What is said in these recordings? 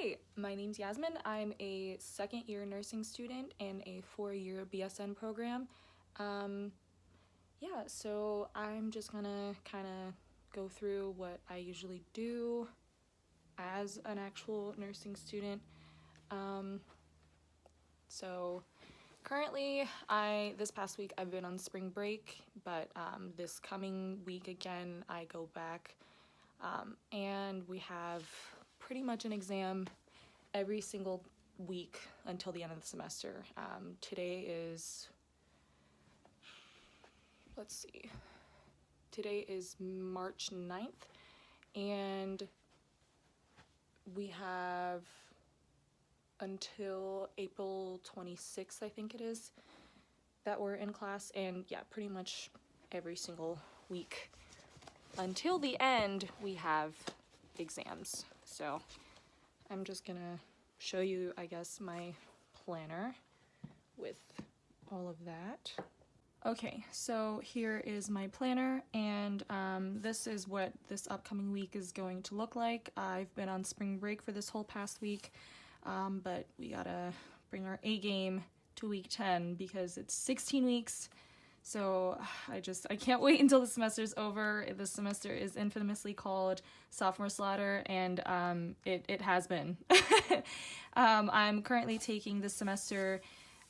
Hey, my name's Yasmin. I'm a second year nursing student in a 4-year BSN program. Um, so I'm just gonna kind of go through what I usually do as an actual nursing student. Um, so currently, this past week I've been on spring break, but this coming week again I go back, and we have pretty much an exam every single week until the end of the semester. Today is, let's see, today is March 9th, and we have until April 26th, I think it is, that we're in class, and yeah, pretty much every single week until the end we have exams. So I'm just gonna show you, I guess, my planner with all of that. Okay, so here is my planner, and this is what this upcoming week is going to look like. I've been on spring break for this whole past week, but we gotta bring our A game to week 10 because it's 16 weeks. So I can't wait until the semester's over. This semester is infamously called Sophomore Slaughter, and it has been. I'm currently taking this semester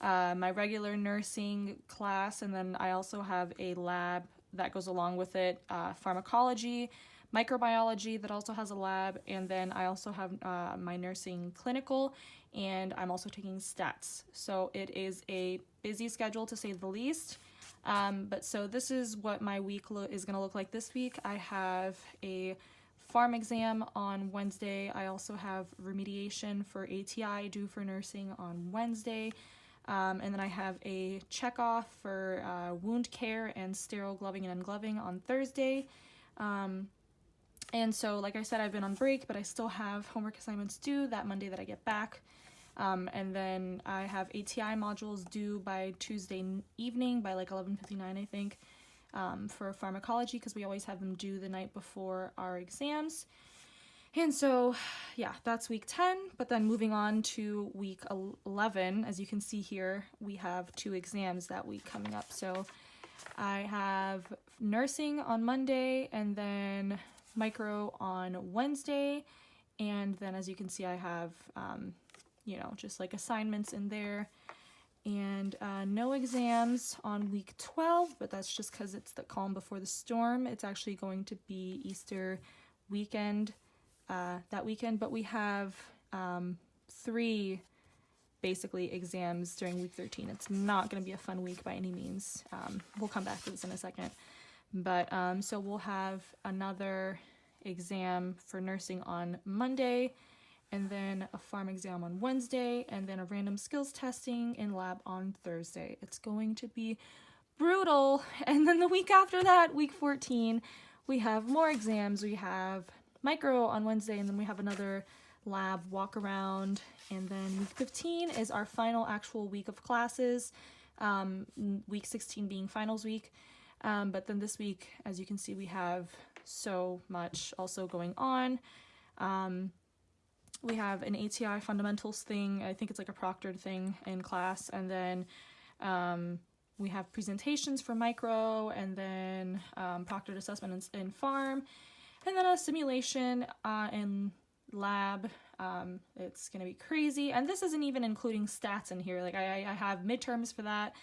my regular nursing class, and then I also have a lab that goes along with it, pharmacology, microbiology that also has a lab, and then I also have my nursing clinical, and I'm also taking stats. So it is a busy schedule to say the least. But so this is what my week is going to look like this week. I have a pharm exam on Wednesday. I also have remediation for ATI due for nursing on Wednesday. And then I have a checkoff for wound care and sterile gloving and ungloving on Thursday. And so, like I said, I've been on break, but I still have homework assignments due that Monday that I get back. And then I have ATI modules due by Tuesday evening by like 11:59, I think, for pharmacology, because we always have them due the night before our exams. And so, yeah, that's week 10, but then moving on to week 11, as you can see here, we have 2 exams that week coming up. So I have nursing on Monday, and then micro on Wednesday, and then as you can see, I have just like assignments in there, and no exams on week 12, but that's just because it's the calm before the storm. It's actually going to be Easter weekend that weekend, but we have 3 basically exams during week 13. It's not going to be a fun week by any means. We'll come back to this in a second, but so we'll have another exam for nursing on Monday, and then a pharm exam on Wednesday, and then a random skills testing in lab on Thursday. It's going to be brutal. And then the week after that, week 14, we have more exams. We have micro on Wednesday, and then we have another lab walk around, and then week 15 is our final actual week of classes, week 16 being finals week. But then this week, as you can see, we have so much also going on. We have an ATI fundamentals thing. I think it's like a proctored thing in class. And then we have presentations for micro, and then proctored assessment in pharm, and then a simulation in lab. It's going to be crazy. And this isn't even including stats in here. Like I have midterms for that.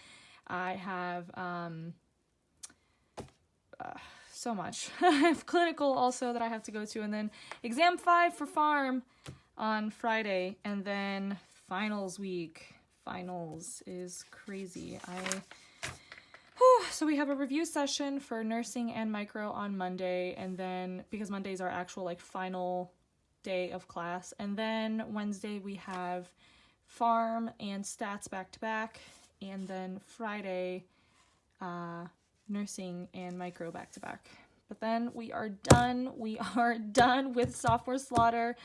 I have so much. I have clinical also that I have to go to, and then exam 5 for pharm on Friday, and then finals week. Finals is crazy. So we have a review session for nursing and micro on Monday, and then because Monday's our actual like final day of class, and then Wednesday we have pharm and stats back to back, and then Friday nursing and micro back to back. But then we are done. We are done with Sophomore Slaughter.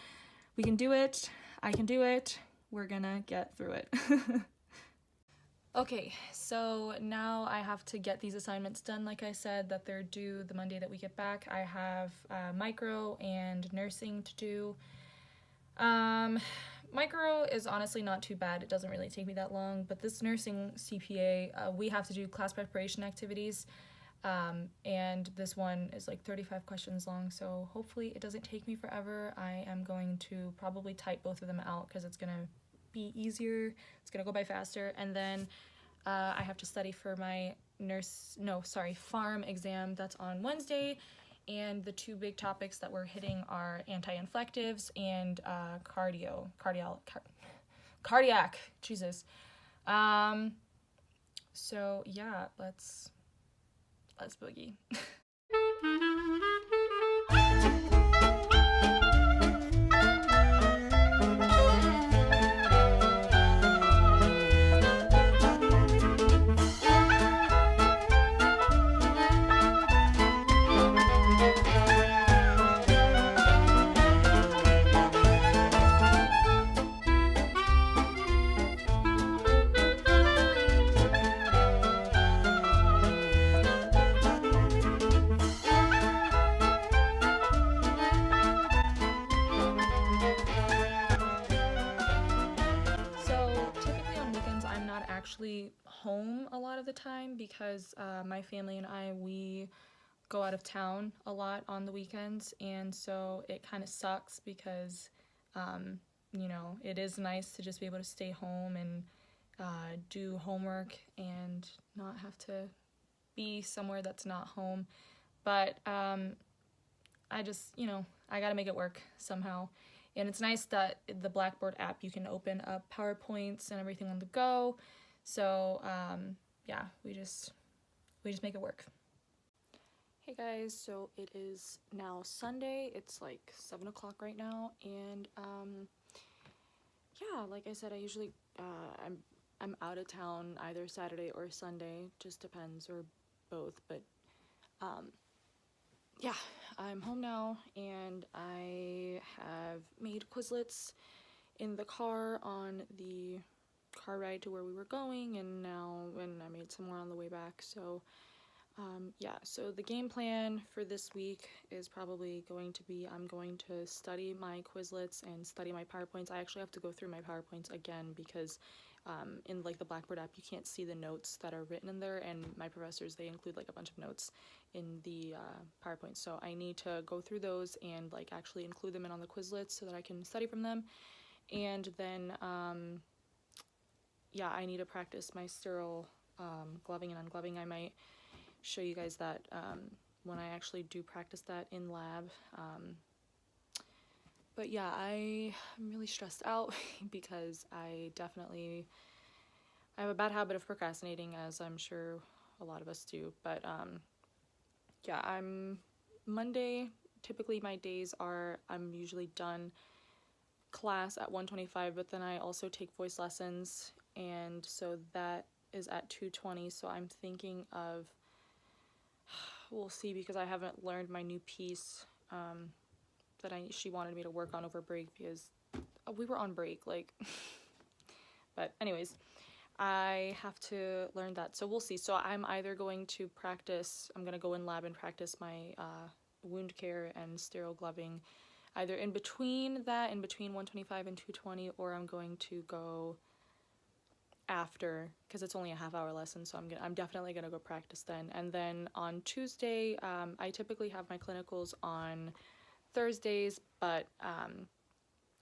We can do it. I can do it. We're gonna get through it. Okay, so now I have to get these assignments done. Like I said, that they're due the Monday that we get back. I have micro and nursing to do. Micro is honestly not too bad. It doesn't really take me that long, but this nursing CPA, we have to do class preparation activities, and this one is like 35 questions long, so hopefully it doesn't take me forever. I am going to probably type both of them out because it's gonna be easier, it's gonna go by faster, and then I have to study for my farm exam that's on Wednesday. And the two big topics that we're hitting are anti-infectives and cardiac, Jesus. So yeah, let's boogie. So typically on weekends I'm not actually home a lot of the time because my family and we go out of town a lot on the weekends, and so it kind of sucks because it is nice to just be able to stay home and do homework and not have to be somewhere that's not home. But I just, I gotta make it work somehow. And it's nice that the Blackboard app, you can open up PowerPoints and everything on the go. So yeah, we just make it work. Hey guys, so it is now Sunday. It's like 7 o'clock right now, and yeah, like I said, I usually I'm out of town either Saturday or Sunday, just depends, or both. But yeah, I'm home now, and I have made Quizlets in the car on the car ride to where we were going, and I made some more on the way back. So yeah, so the game plan for this week is probably going to be I'm going to study my Quizlets and study my PowerPoints. I actually have to go through my PowerPoints again because in like the Blackboard app you can't see the notes that are written in there, and my professors, they include like a bunch of notes in the PowerPoint, so I need to go through those and like actually include them in on the Quizlets so that I can study from them. And then yeah, I need to practice my sterile gloving and ungloving. I might show you guys that when I actually do practice that in lab. But yeah, I'm really stressed out because I have a bad habit of procrastinating, as I'm sure a lot of us do. But yeah, Monday, typically my days are, I'm usually done class at 1:25, but then I also take voice lessons, and so that is at 2:20. So I'm thinking of, we'll see, because I haven't learned my new piece that she wanted me to work on over break, because we were on break, like. But anyways, I have to learn that, so we'll see. So I'm either going to I'm going to go in lab and practice my wound care and sterile gloving either in between 1:25 and 2:20, or I'm going to go after, because it's only a half-hour lesson, so I'm definitely gonna go practice then. And then on Tuesday, I typically have my clinicals on Thursdays, but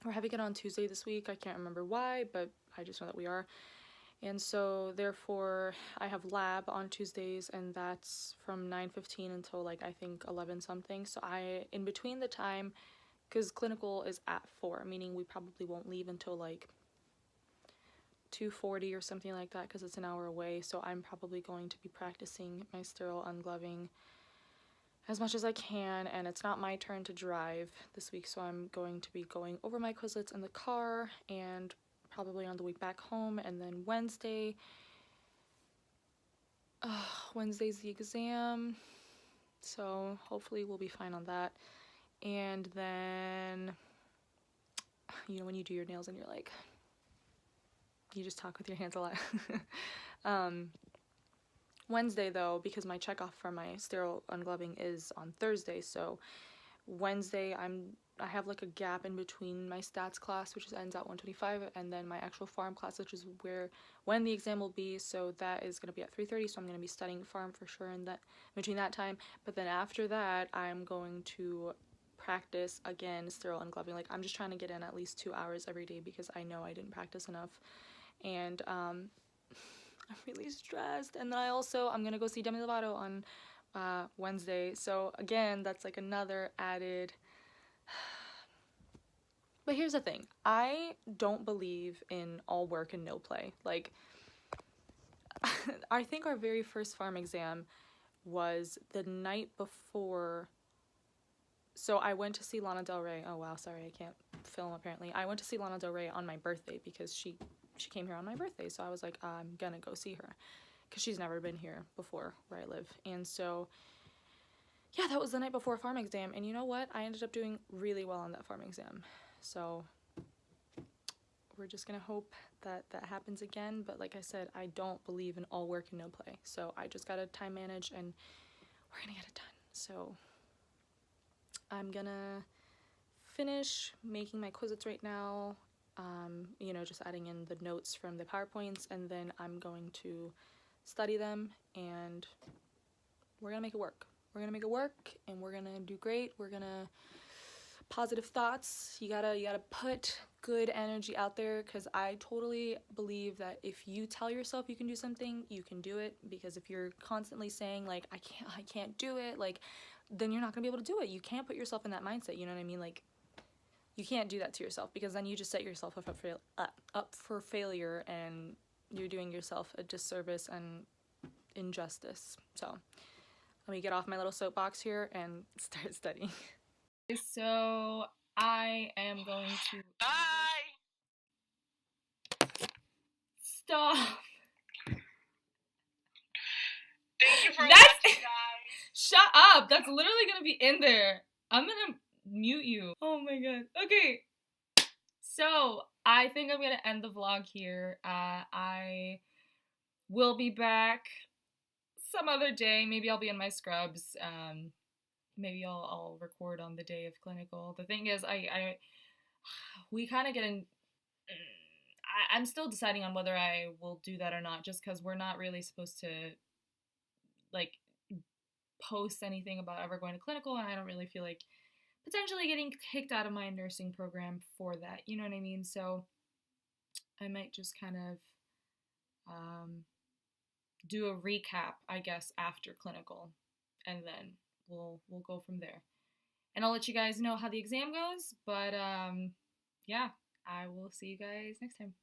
we're having it on Tuesday this week. I can't remember why, but I just know that we are. And so therefore I have lab on Tuesdays, and that's from 9:15 until like I think 11 something. So in between the time, because clinical is at 4, meaning we probably won't leave until like 2:40 or something like that, because it's an hour away. So I'm probably going to be practicing my sterile ungloving as much as I can, and it's not my turn to drive this week, so I'm going to be going over my Quizlets in the car and probably on the way back home. And then Wednesday's the exam, so hopefully we'll be fine on that. And then, when you do your nails and you're like, you just talk with your hands a lot. Wednesday though, because my checkoff for my sterile ungloving is on Thursday, so Wednesday I'm I have like a gap in between my stats class, which ends at 1:25, and then my actual farm class, which is when the exam will be. So that is going to be at 3:30. So I'm going to be studying farm for sure in between that time. But then after that, I'm going to practice again sterile ungloving. Like, I'm just trying to get in at least 2 hours every day because I know I didn't practice enough, and I'm really stressed. And then I'm gonna go see Demi Lovato on Wednesday. So again, that's like another added. But here's the thing, I don't believe in all work and no play. Like, I think our very first farm exam was the night before. So I went to see Lana Del Rey. Oh wow, sorry, I can't film apparently. I went to see Lana Del Rey on my birthday because she came here on my birthday. So I was like, I'm gonna go see her because she's never been here before where I live. And so yeah, that was the night before a farm exam. And you know what? I ended up doing really well on that farm exam. So we're just gonna hope that that happens again. But like I said, I don't believe in all work and no play. So I just gotta time manage and we're gonna get it done. So I'm gonna finish making my Quizlets right now, you know, just adding in the notes from the PowerPoints, and then I'm going to study them, and we're gonna make it work. We're gonna make it work, and we're gonna do great. We're gonna positive thoughts. You gotta put good energy out there, because I totally believe that if you tell yourself you can do something, you can do it. Because if you're constantly saying like I can't do it, like, then you're not gonna be able to do it. You can't put yourself in that mindset, you know what I mean? Like, you can't do that to yourself, because then you just set yourself up for failure, and you're doing yourself a disservice and injustice. So let me get off my little soapbox here and start studying. So I am going to... Bye! Stop! Thank you for watching, guys! Shut up! That's literally gonna be in there. I'm gonna mute you. Oh my god. Okay. So I think I'm gonna end the vlog here. I will be back some other day. Maybe I'll be in my scrubs. Maybe I'll record on the day of clinical. The thing is, we kind of get in. I'm still deciding on whether I will do that or not, just because we're not really supposed to like post anything about ever going to clinical, and I don't really feel like potentially getting kicked out of my nursing program for that. You know what I mean? So I might just kind of do a recap, I guess, after clinical, and then we'll go from there. And I'll let you guys know how the exam goes, but yeah, I will see you guys next time.